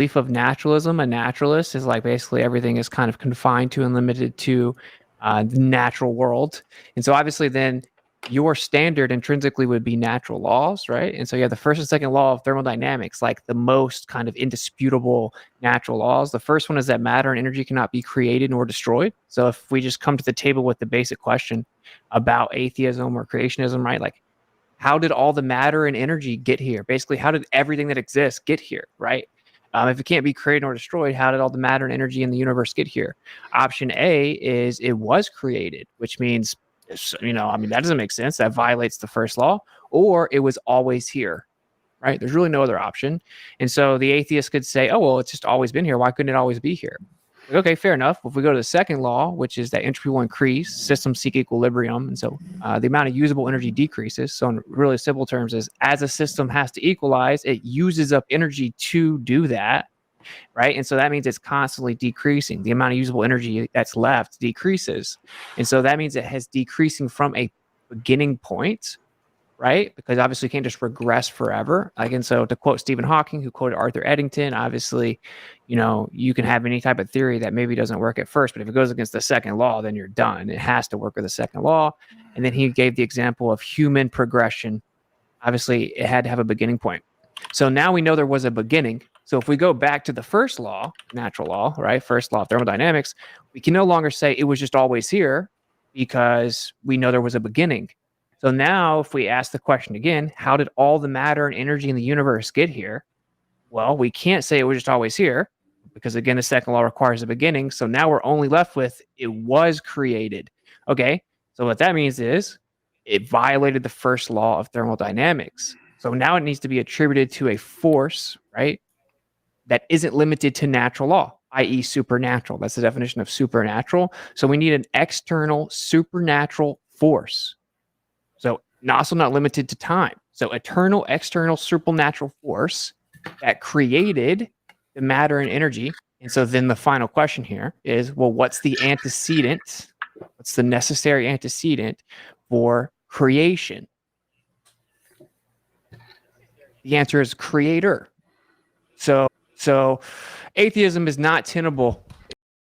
belief of naturalism, a naturalist is like basically everything is kind of confined to and limited to the natural world. And so obviously then your standard intrinsically would be natural laws, right? And so you have the first and second law of thermodynamics, like the most kind of indisputable natural laws. The first one is that matter and energy cannot be created nor destroyed. So if we just come to the table with the basic question about atheism or creationism, right? Like, how did all the matter and energy get here? Basically, how did everything that exists get here, right? If it can't be created or destroyed, how did all the matter and energy in the universe get here? Option A is it was created, which means, I mean, that doesn't make sense. That violates the first law. Or it was always here, right? There's really no other option. And so the atheist could say, oh, well, it's just always been here. Why couldn't it always be here? Okay, fair enough. If we go to the second law, which is that entropy will increase, systems seek equilibrium, and so the amount of usable energy decreases. So in really simple terms is as a system has to equalize, it uses up energy to do that, right? And so that means it's constantly decreasing. The amount of usable energy that's left decreases. And so that means it has decreasing from a beginning point, right? Because obviously you can't just regress forever. Like, and so to quote Stephen Hawking, who quoted Arthur Eddington, obviously, you can have any type of theory that maybe doesn't work at first, but if it goes against the second law, then you're done. It has to work with the second law. And then he gave the example of human progression. Obviously, it had to have a beginning point. So now we know there was a beginning. So if we go back to the first law, natural law, right? First law of thermodynamics, we can no longer say it was just always here because we know there was a beginning. So now if we ask the question again, how did all the matter and energy in the universe get here? Well, we can't say it was just always here because again, the second law requires a beginning. So now we're only left with it was created. Okay. So what that means is it violated the first law of thermodynamics. So now it needs to be attributed to a force, right? That isn't limited to natural law, i.e. supernatural. That's the definition of supernatural. So we need an external supernatural force. So also not limited to time. So eternal, external, supernatural force that created the matter and energy. And so then the final question here is, well, what's the antecedent? What's the necessary antecedent for creation? The answer is creator. So atheism is not tenable